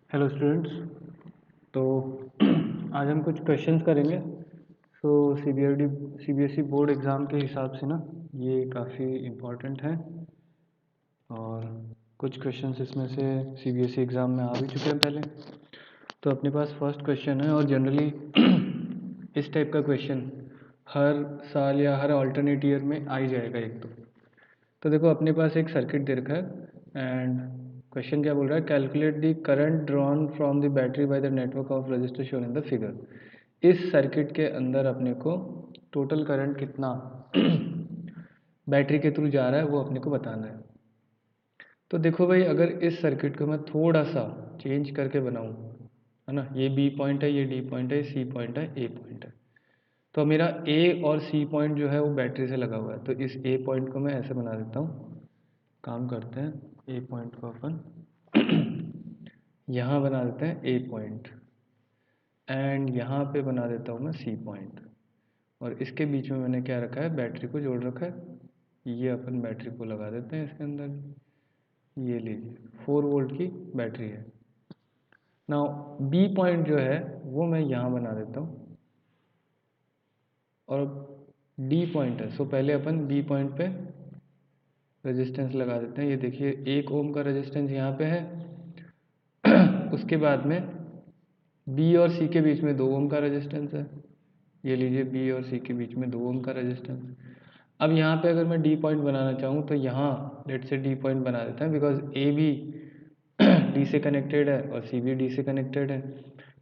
Hello students. तो आज हम कुछ क्वेश्चंस करेंगे। सो सीबीएसई बोर्ड एग्ज़ाम के हिसाब से ना ये काफ़ी इम्पोर्टेंट है और कुछ क्वेश्चंस इसमें से सीबीएसई एग्ज़ाम में आ भी चुके हैं पहले। तो अपने पास फर्स्ट क्वेश्चन है और जनरली इस टाइप का क्वेश्चन हर साल या हर अल्टरनेट ईयर में आ ही जाएगा एक तो देखो अपने पास एक सर्किट दे रखा है एंड क्वेश्चन क्या बोल रहा है, calculate the current drawn from the battery by the network of register shown in the figure. इस सर्किट के अंदर अपने को टोटल करंट कितना बैटरी के थ्रू जा रहा है वो अपने को बताना है। तो देखो भाई, अगर इस सर्किट को मैं थोड़ा सा चेंज करके बनाऊँ, है ना, ये बी पॉइंट है, ये डी पॉइंट है, सी पॉइंट है, ए पॉइंट है। तो मेरा ए और सी पॉइंट जो है वो बैटरी से लगा हुआ है, तो इस ए पॉइंट को मैं ऐसे बना देता हूँ। काम करते हैं, ए पॉइंट को अपन यहाँ बना देते हैं ए पॉइंट एंड यहाँ पे बना देता हूँ मैं सी पॉइंट। और इसके बीच में मैंने क्या रखा है, बैटरी को जोड़ रखा है। ये अपन बैटरी को लगा देते हैं इसके अंदर। ये लीजिए 4 वोल्ट की बैटरी है। नाउ बी पॉइंट जो है वो मैं यहाँ बना देता हूँ और डी पॉइंट है, सो पहले अपन बी पॉइंट पे रेजिस्टेंस लगा देते हैं। ये देखिए 1 ओम का रेजिस्टेंस यहाँ पे है। उसके बाद में बी और सी के बीच में 2 ओम का रेजिस्टेंस है। ये लीजिए बी और सी के बीच में 2 ओम का रेजिस्टेंस। अब यहाँ पे अगर मैं डी पॉइंट बनाना चाहूँ तो यहाँ लेट से डी पॉइंट बना देते हैं, बिकॉज ए भी डी से कनेक्टेड है और सी भी डी से कनेक्टेड है।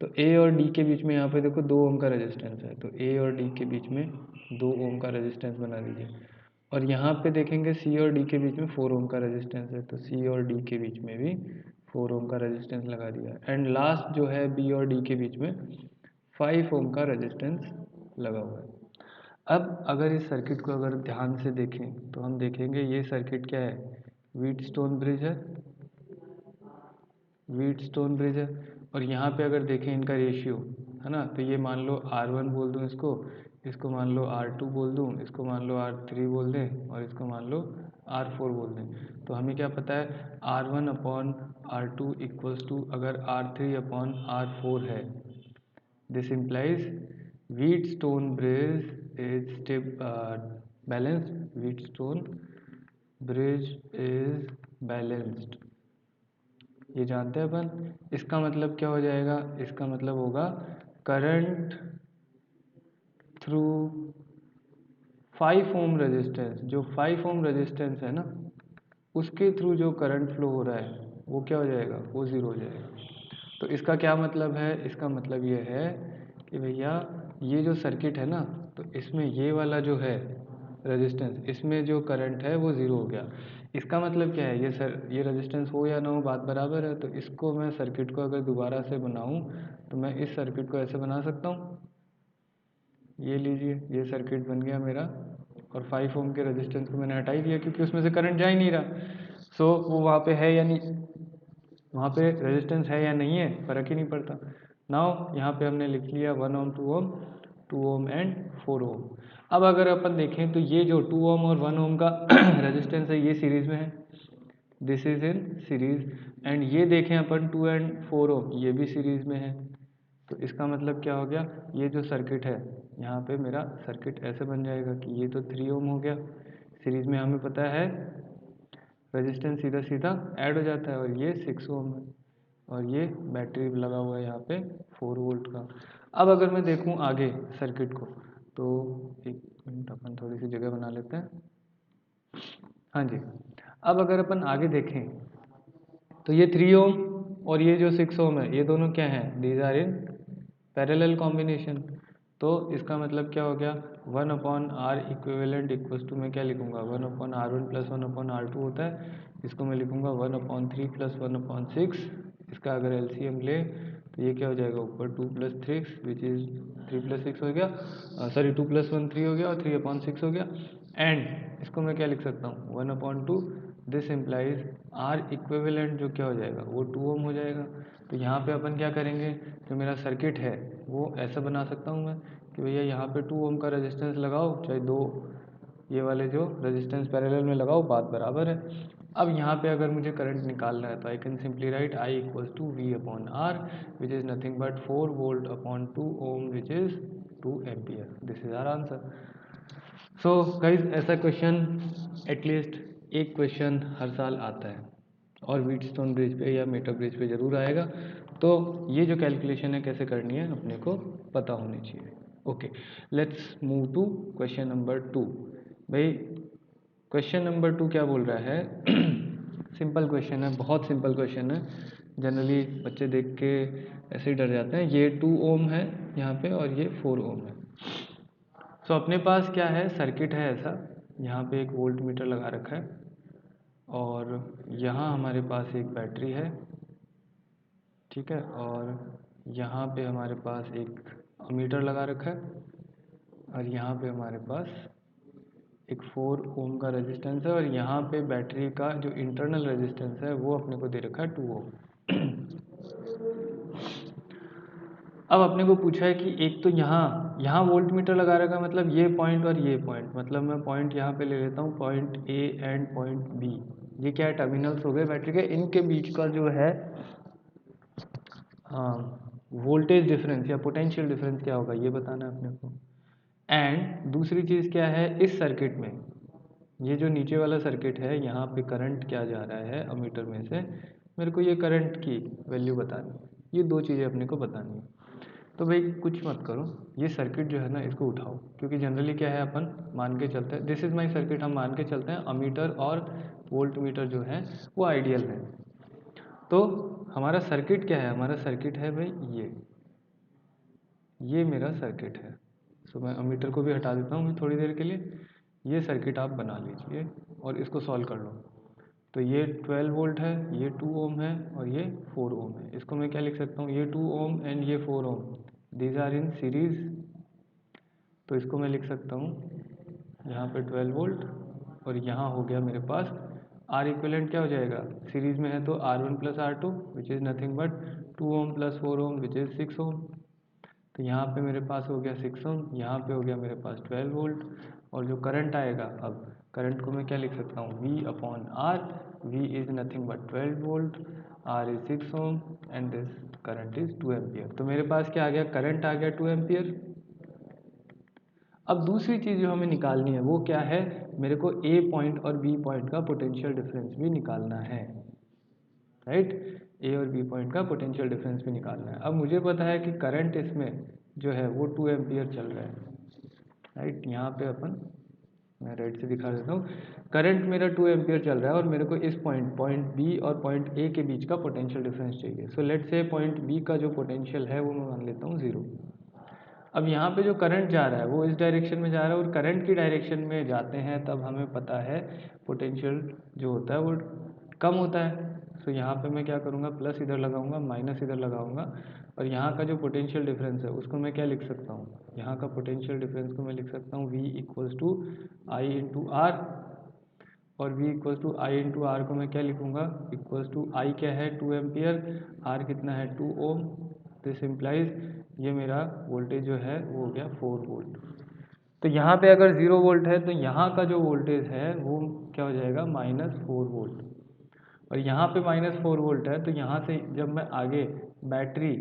तो ए और डी के बीच में यहाँ पे देखो 2 ओम का रेजिस्टेंस है, तो ए और डी के बीच में 2 ओम का रेजिस्टेंस बना दीजिए। और यहाँ पे देखेंगे सी और डी के बीच में 4 ओम का रेजिस्टेंस है, तो सी और डी के बीच में भी 4 ओम का रेजिस्टेंस लगा दिया। एंड लास्ट जो है बी और डी के बीच में 5 ओम का रेजिस्टेंस लगा हुआ है। अब अगर इस सर्किट को अगर ध्यान से देखें तो हम देखेंगे ये सर्किट क्या है, व्हीटस्टोन ब्रिज है, व्हीटस्टोन ब्रिज है। और यहाँ पे अगर देखें इनका रेशियो, है ना, तो ये मान लो R1 बोल दूँ इसको, इसको मान लो R2 बोल दूँ, इसको मान लो R3 बोल दें और इसको मान लो R4 बोल दें। तो हमें क्या पता है, R1 upon R2 equals to अगर R3 अपॉन R4 है, this implies Wheatstone bridge is balanced, Wheatstone bridge is balanced. ये जानते हैं अपन। इसका मतलब क्या हो जाएगा, इसका मतलब होगा करंट थ्रू 5 ओम रेजिस्टेंस, जो 5 ओम रेजिस्टेंस है ना उसके थ्रू जो करंट फ्लो हो रहा है वो क्या हो जाएगा, वो ज़ीरो हो जाएगा। तो इसका क्या मतलब है, इसका मतलब ये है कि भैया ये जो सर्किट है ना, तो इसमें ये वाला जो है रेजिस्टेंस, इसमें जो करंट है वो ज़ीरो हो गया। इसका मतलब क्या है, ये रेजिस्टेंस हो या ना हो बात बराबर है। तो इसको मैं सर्किट को अगर दोबारा से बनाऊं तो मैं इस सर्किट को ऐसे बना सकता हूँ। ये लीजिए, ये सर्किट बन गया मेरा और 5 ओम के रेजिस्टेंस को मैंने हटा ही दिया क्योंकि उसमें से करंट जा ही नहीं रहा। सो वो वहाँ पे है या नहीं, वहाँ पे रेजिस्टेंस है या नहीं है, फ़र्क ही नहीं पड़ता। नाउ यहाँ पे हमने लिख लिया 1 ओम 2 ओम 2 ओम एंड 4 ओम। अब अगर अपन देखें तो ये जो 2 ओम और 1 ओम का रेजिस्टेंस है ये सीरीज़ में है, this is in series. And ये देखें अपन 2 एंड 4 ओम, ये भी सीरीज़ में है। तो इसका मतलब क्या हो गया, ये जो सर्किट है यहाँ पे मेरा सर्किट ऐसे बन जाएगा कि ये तो 3 ओम हो गया, सीरीज़ में हमें पता है रेजिस्टेंस सीधा सीधा ऐड हो जाता है, और ये 6 ओम है और ये बैटरी लगा हुआ है यहाँ पे 4 वोल्ट का। अब अगर मैं देखूँ आगे सर्किट को, तो एक मिनट अपन थोड़ी सी जगह बना लेते हैं। हाँ जी, अब अगर अपन आगे देखें तो ये 3 ओम और ये जो 6 ओम है ये दोनों क्या हैं, these are in parallel combination. तो इसका मतलब क्या हो गया, 1 upon R equivalent equals to मैं क्या लिखूंगा, 1 upon R1 plus 1 upon R2 होता है, इसको मैं लिखूंगा 1 अपॉन 3 प्लस 1 अपॉन 6। इसका अगर LCM ले तो ये क्या हो जाएगा, ऊपर 2 प्लस 3 विच इज़ 3 प्लस 6 हो गया, सॉरी 2 प्लस 1 3 हो गया और 3 अपॉन 6 हो गया। एंड इसको मैं क्या लिख सकता हूँ, 1 upon 2, this implies R equivalent जो क्या हो जाएगा वो 2 ओम हो जाएगा। तो यहाँ पे अपन क्या करेंगे, जो मेरा सर्किट है वो ऐसा बना सकता हूँ मैं कि भैया यहाँ पे 2 ओम का रेजिस्टेंस लगाओ, चाहे दो ये वाले जो रेजिस्टेंस पैरेलल में लगाओ, बात बराबर है। अब यहाँ पे अगर मुझे करंट निकालना है तो I can simply write I equals to V upon R which is nothing but 4 volt upon 2 ohm which is 2 ampere. This is our answer. So guys ऐसा क्वेश्चन एटलीस्ट एक क्वेश्चन हर साल आता है और व्हीटस्टोन ब्रिज पे या metre bridge पे ज़रूर आएगा. तो ये जो कैलकुलेशन है कैसे करनी है अपने को पता होनी चाहिए. Okay, let's move to question number 2. भाई क्वेश्चन नंबर 2 क्या बोल रहा है? सिंपल क्वेश्चन है, बहुत सिंपल क्वेश्चन है. जनरली बच्चे देख के ऐसे ही डर जाते हैं. ये 2 ओम है यहाँ पे और ये 4 ओम है. सो अपने पास क्या है, सर्किट है ऐसा. यहाँ पे एक वोल्ट मीटर लगा रखा है और यहाँ हमारे पास एक बैटरी है, ठीक है. और यहाँ पे हमारे पास एक अमीटर लगा रखा है और यहाँ पे हमारे पास एक 4 ओम का रेजिस्टेंस है और यहाँ पे बैटरी का जो इंटरनल रेजिस्टेंस है वो अपने को दे रखा है 2 ओम. अब अपने को पूछा है कि एक तो यहाँ वोल्ट मीटर लगा रखा है, मतलब ये पॉइंट और ये पॉइंट, मतलब मैं पॉइंट यहाँ पे ले लेता हूँ, point A and point B. ये क्या है, टर्मिनल्स हो गए बैटरी के. इनके बीच का जो है वोल्टेज डिफरेंस या पोटेंशियल डिफरेंस क्या होगा ये बताना है अपने को. एंड दूसरी चीज़ क्या है, इस सर्किट में ये जो नीचे वाला सर्किट है यहाँ पे करंट क्या जा रहा है अमीटर में से, मेरे को ये करंट की वैल्यू बतानी है. ये दो चीज़ें अपने को बतानी है. तो भाई कुछ मत करो, ये सर्किट जो है ना इसको उठाओ, क्योंकि जनरली क्या है अपन मान के चलते हैं, दिस इज़ माय सर्किट, हम मान के चलते हैं अमीटर और वोल्ट मीटर जो है वो आइडियल है. तो हमारा सर्किट क्या है, हमारा सर्किट है भाई ये मेरा सर्किट है. सो मैं अमीटर को भी हटा देता हूँ थोड़ी देर के लिए. ये सर्किट आप बना लीजिए और इसको सॉल्व कर लो. तो ये 12 वोल्ट है, ये 2 ओम है और ये 4 ओम है. इसको मैं क्या लिख सकता हूँ, ये 2 ओम एंड ये 4 ओम, दीज आर इन सीरीज. तो इसको मैं लिख सकता हूँ यहाँ पे 12 वोल्ट और यहाँ हो गया मेरे पास आर इक्विवेलेंट क्या हो जाएगा, सीरीज में है तो R1 plus R2 which is nothing but 2 ohm plus 4 ohm which is 6 ohm. तो यहाँ पे मेरे पास हो गया 6 ओम, यहाँ पे हो गया मेरे पास 12 वोल्ट. और जो करंट आएगा, अब करंट को मैं क्या लिख सकता हूँ, V upon R. V is nothing but 12 volt, R is 6 ohm and this current is 2 ampere. तो मेरे पास क्या आ गया, करंट आ गया 2 एम्पियर. अब दूसरी चीज़ जो हमें निकालनी है वो क्या है, मेरे को A पॉइंट और B पॉइंट का पोटेंशियल डिफरेंस भी निकालना है, राइट. A और B पॉइंट का पोटेंशियल डिफरेंस भी निकालना है. अब मुझे पता है कि करंट इसमें जो है वो 2 एम्पियर चल रहा है, राइट. यहाँ पे अपन, मैं रेड से दिखा देता हूँ, करंट मेरा 2 एम्पियर चल रहा है और मेरे को इस पॉइंट B और पॉइंट A के बीच का पोटेंशियल डिफरेंस चाहिए. So let's say point B का जो पोटेंशियल है वो मैं मान लेता हूँ 0. अब यहाँ पे जो करंट जा रहा है वो इस डायरेक्शन में जा रहा है और करंट की डायरेक्शन में जाते हैं तब हमें पता है पोटेंशियल जो होता है वो कम होता है. सो यहाँ पे मैं क्या करूँगा, प्लस इधर लगाऊंगा, माइनस इधर लगाऊंगा और यहाँ का जो पोटेंशियल डिफरेंस है उसको मैं क्या लिख सकता हूँ, यहाँ का पोटेंशियल डिफरेंस को मैं लिख सकता हूँ V equals to I into R. और V equals to I into R को मैं क्या लिखूँगा, इक्वल्स टू आई क्या है 2 एम्पियर, आर कितना है 2 ओम. दिस इम्प्लाइज ये मेरा वोल्टेज जो है वो हो गया 4 वोल्ट. तो यहाँ पे अगर 0 वोल्ट है तो यहाँ का जो वोल्टेज है वो क्या हो जाएगा, -4 वोल्ट. और यहाँ पे -4 वोल्ट है तो यहाँ से जब मैं आगे बैटरी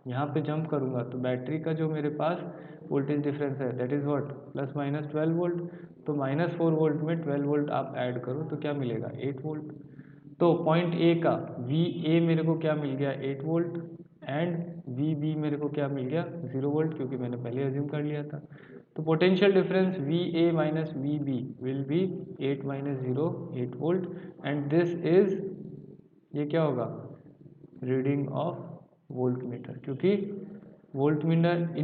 यहाँ पे जंप करूँगा तो बैटरी का जो मेरे पास वोल्टेज डिफरेंस है दैट इज़ व्हाट, +-12 वोल्ट. तो -4 वोल्ट में 12 वोल्ट आप ऐड करो तो क्या मिलेगा, 8 वोल्ट. तो पॉइंट ए का वी ए मेरे को क्या मिल गया, 8 वोल्ट. एंड वी बी मेरे को क्या मिल गया, 0 वोल्ट, क्योंकि मैंने पहले अज्यूम कर लिया था. तो potential difference V A minus V B will be 8 minus 0 8 volt. And this is, ये क्या होगा, रीडिंग ऑफ वोल्ट मीटर, क्योंकि वोल्ट मीटर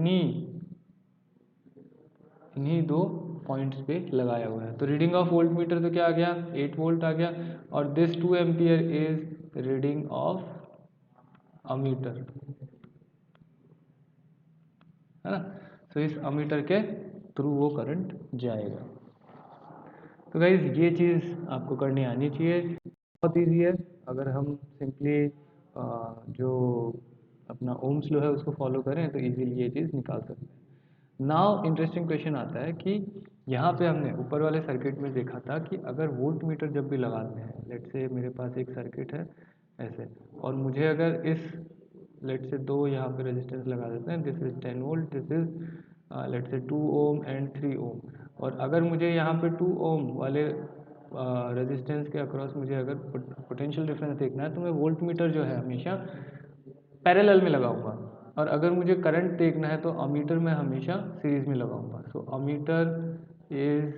इन्हीं दो पॉइंट्स पे लगाया हुआ है. तो रीडिंग ऑफ वोल्ट मीटर तो क्या आ गया, 8 वोल्ट आ गया. और this 2 ampere is reading of ammeter, है ना. तो इस अमीटर के थ्रू वो करंट जाएगा. तो गाइज ये चीज़ आपको करनी आनी चाहिए, बहुत ईजी है. अगर हम सिंपली जो अपना ओम्स लॉ है उसको फॉलो करें तो इजीली ये चीज़ निकाल सकते हैं. नाउ इंटरेस्टिंग क्वेश्चन आता है कि यहाँ पे हमने ऊपर वाले सर्किट में देखा था कि अगर वोल्ट मीटर जब भी लगाते हैं, लेट से मेरे पास एक सर्किट है ऐसे, और मुझे अगर इस लेट से दो यहाँ पे रेजिस्टेंस लगा देते हैं, this is 10 volt, this is let say 2 ohm and 3 ओम, और अगर मुझे यहाँ पे 2 ओम वाले रेजिस्टेंस के अक्रॉस मुझे अगर पोटेंशियल डिफरेंस देखना है, तो मैं वोल्ट मीटर जो है हमेशा पैरेलल में लगाऊंगा, और अगर मुझे करंट देखना है तो अमीटर में हमेशा सीरीज में लगाऊंगा। So ammeter is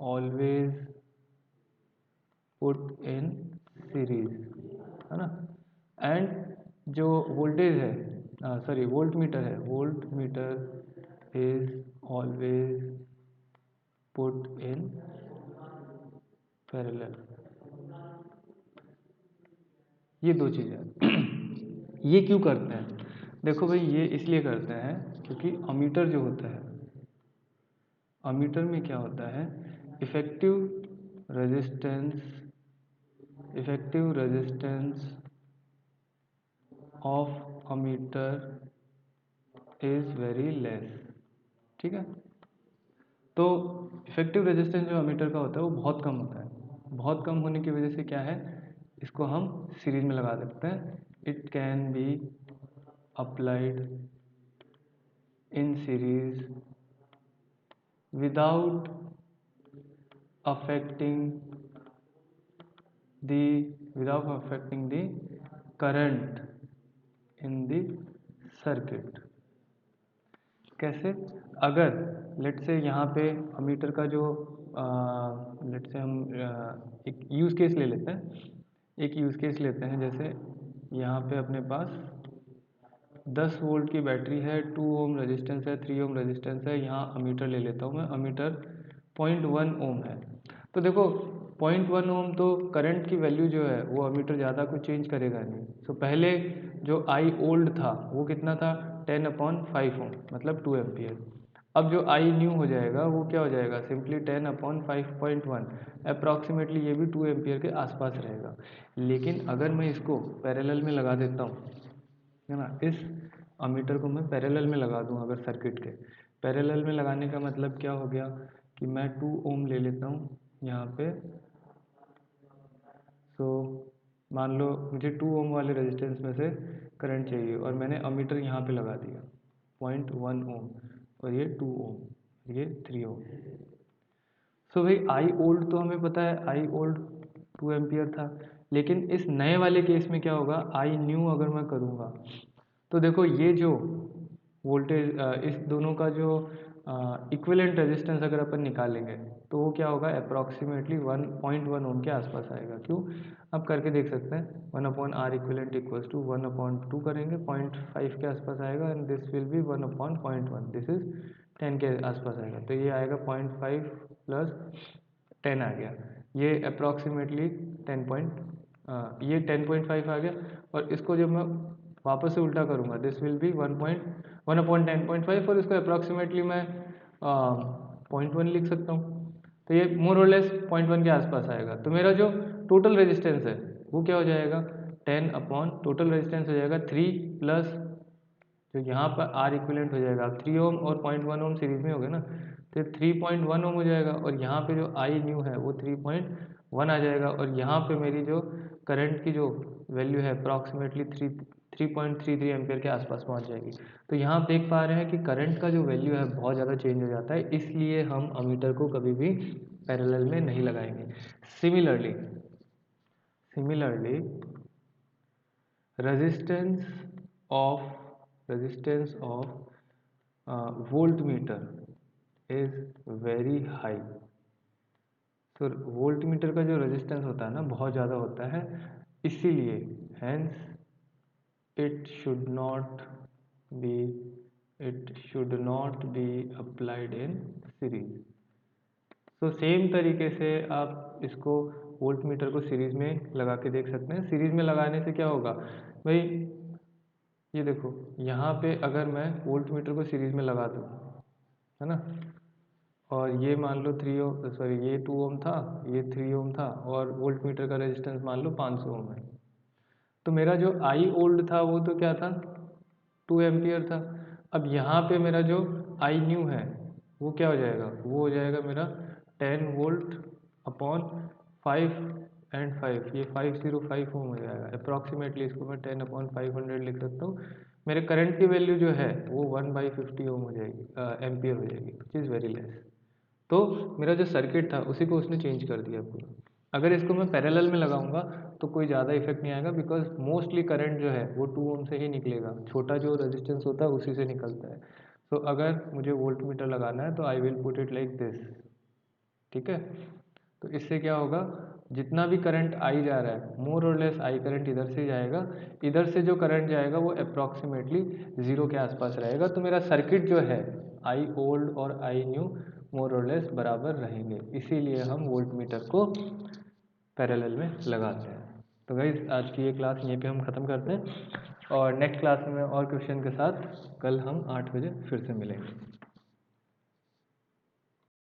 always put in series, है ना। एंड जो वोल्टेज है, सॉरी वोल्ट मीटर है, voltmeter is always put in parallel. ये दो चीज़ें ये क्यों करते हैं? देखो भाई, ये इसलिए करते हैं क्योंकि अमीटर जो होता है, अमीटर में क्या होता है, effective resistance, effective resistance of ammeter is very less, ठीक है। तो इफेक्टिव रेजिस्टेंस जो अमीटर का होता है वो बहुत कम होता है। बहुत कम होने की वजह से क्या है, इसको हम सीरीज में लगा सकते हैं। It can be applied in series without affecting the without affecting the current in the circuit। कैसे? अगर लेट से यहाँ पे अमीटर का जो लेट से हम एक यूज़ केस ले लेते हैं, एक यूज़ केस लेते हैं, जैसे यहाँ पे अपने पास 10 वोल्ट की बैटरी है, 2 ओम रेजिस्टेंस है, 3 ओम रेजिस्टेंस है, यहाँ अमीटर ले लेता हूँ मैं, अमीटर 0.1 ओम है। तो देखो 0.1 ओम तो करंट की वैल्यू जो है वो अमीटर ज़्यादा कुछ चेंज करेगा नहीं। तो पहले जो आई ओल्ड था वो कितना था, 10/5 ओम, मतलब 2 एम्पियर। अब जो आई न्यू हो जाएगा वो क्या हो जाएगा, सिंपली 10/5.1, अप्रॉक्सीमेटली ये भी 2 एम्पियर के आसपास रहेगा। लेकिन अगर मैं इसको पैरेलल में लगा देता हूँ, है ना, इस अमीटर को मैं पैरेलल में लगा दूं, अगर सर्किट के पैरेलल में लगाने का मतलब क्या हो गया कि मैं 2 ओम ले लेता हूँ यहाँ पे। सो मान लो मुझे 2 ओम वाले रेजिस्टेंस में से करंट चाहिए, और मैंने अमीटर यहाँ पे लगा दिया 0.1 ओम, और ये 2 ओम, ये 3 ओम। सो भाई आई ओल्ड तो हमें पता है, आई ओल्ड 2 एम्पियर था। लेकिन इस नए वाले केस में क्या होगा, आई न्यू अगर मैं करूँगा, तो देखो ये जो वोल्टेज, इस दोनों का जो इक्विवेलेंट रेजिस्टेंस अगर अपन निकालेंगे तो वो क्या होगा, अप्रॉक्सीमेटली 1.1 ओम के आसपास आएगा। क्यों? आप करके देख सकते हैं, 1/R इक्विवेलेंट इक्वल्स टू 1/2 करेंगे, 0.5 के आसपास आएगा, and this will be 1/0.1, this is 10 के आसपास आएगा। तो ये आएगा 0.5 प्लस 10 आ गया, ये अप्रॉक्सीमेटली ये 10.5 आ गया। और इसको जब मैं वापस से उल्टा करूँगा, दिस विल बी 1/10.5, और इसको अप्रॉक्सीमेटली मैं 0.1 लिख सकता हूँ। तो ये मोर और लेस 0.1 के आसपास आएगा। तो मेरा जो टोटल रेजिस्टेंस है वो क्या हो जाएगा, 10 अपॉन टोटल रेजिस्टेंस हो जाएगा 3 प्लस जो यहाँ पर आर इक्विवेलेंट हो जाएगा, 3 ओम और 0.1 ओम सीरीज में हो गए ना, तो 3.1 ओम हो जाएगा, और यहाँ पे जो आई न्यू है वो 3.1 आ जाएगा, और यहाँ पे मेरी जो करंट की जो वैल्यू है अप्रॉक्सीमेटली 3.33 एम्पियर के आसपास पहुँच जाएगी। तो यहाँ आप देख पा रहे हैं कि करंट का जो वैल्यू है बहुत ज़्यादा चेंज हो जाता है, इसलिए हम अमीटर को कभी भी पैरेलल में नहीं लगाएंगे। Similarly resistance of voltmeter is very high। तो वोल्टमीटर का जो रेजिस्टेंस होता है ना बहुत ज़्यादा होता है, इसीलिए hence it should not be applied in series। तो सेम तरीके से आप इसको वोल्टमीटर को सीरीज में लगा के देख सकते हैं। सीरीज में लगाने से क्या होगा भाई, ये देखो यहाँ पे अगर मैं वोल्टमीटर को सीरीज में लगा दूँ, है ना, और ये मान लो 3 ओम, सॉरी ये 2 ओम था, ये 3 ओम था, और वोल्टमीटर का रेजिस्टेंस मान लो 500 ओम है, तो मेरा जो आई ओल्ड था वो तो क्या था, 2 एम्पियर था। अब यहाँ पे मेरा जो आई न्यू है वो क्या हो जाएगा, वो हो जाएगा मेरा 10 वोल्ट अपॉन 5 एंड 5, ये 505 ओम हो जाएगा अप्रॉक्सीमेटली। इसको मैं 10 अपॉन 500 लिख सकता हूँ। मेरे करंट की वैल्यू जो है वो 1/50 ओम हो जाएगी, एम्पियर हो जाएगी, विच इज़ वेरी लेस। तो मेरा जो सर्किट था उसी को उसने चेंज कर दिया पूरा। अगर इसको मैं पैरेलल में लगाऊंगा तो कोई ज़्यादा इफेक्ट नहीं आएगा, बिकॉज मोस्टली करंट जो है वो 2 ओम से ही निकलेगा, छोटा जो रेजिस्टेंस होता है उसी से निकलता है। तो अगर मुझे वोल्ट मीटर लगाना है तो I will put it like this, ठीक है। तो इससे क्या होगा, जितना भी करंट आई जा रहा है मोर और लेस आई करंट इधर से जाएगा, इधर से जो करंट जाएगा वो अप्रॉक्सीमेटली ज़ीरो के आसपास रहेगा। तो मेरा सर्किट जो है आई ओल्ड और आई न्यू मोर और लेस बराबर रहेंगे, इसीलिए हम वोल्ट मीटर को पैरेलल में लगाते हैं। तो गाइस आज की ये क्लास यहीं पे हम ख़त्म करते हैं, और नेक्स्ट क्लास में और क्वेश्चन के साथ कल हम 8 बजे फिर से मिलेंगे।